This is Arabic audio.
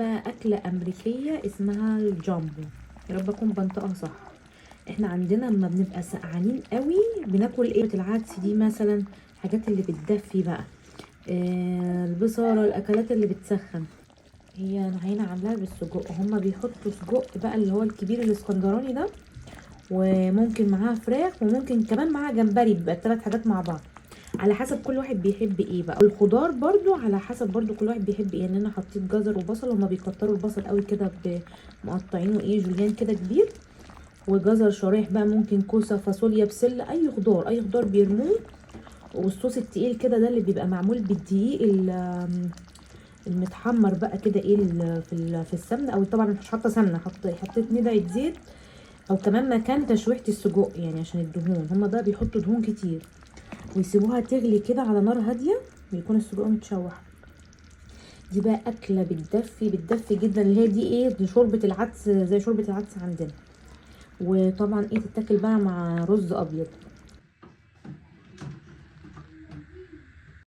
بقى اكله امريكيه اسمها الجامبو، يا رب اكون بنطقها صح. احنا عندنا لما بنبقى سقعانين قوي بناكل ايه؟ العدس دي مثلا، الحاجات اللي بتدفي بقى، البصاره، الاكلات اللي بتسخن. هي انا هنا عاملاها بالسجق، هما بيحطوا سجق بقى اللي هو الكبير الاسكندراني ده، وممكن معاها فراخ، وممكن كمان معاها جمبري، بيبقى الثلاث حاجات مع بعض على حسب كل واحد بيحب ايه بقى. الخضار برضو على حسب برضو كل واحد بيحب ايه. يعني انا حطيت جزر وبصل، هما بيكتروا البصل قوي كده، مقطعينه ايه جوليان كده كبير، وجزر شرايح بقى، ممكن كوسه، فاصوليا، بسله، اي خضار اي خضار بيرموه. والصوص التقيل كده ده اللي بيبقى معمول بالدقيق المتحمر بقى كده، ايه في السمنه، او طبعا مش حاطه سمنه، حطيت ندعه زيت، او كمان مكان تشويحه السجق يعني عشان الدهون. هما بقى بيحطوا دهون كتير ويسيبوها تغلي كده على نار هاديه، بيكون السجق متشوح. دي بقى اكله بتدفي جدا، اللي هي دي ايه، دي شوربه العدس، زي شوربه العدس عندنا. وطبعا ايه، تتاكل بقى مع رز ابيض.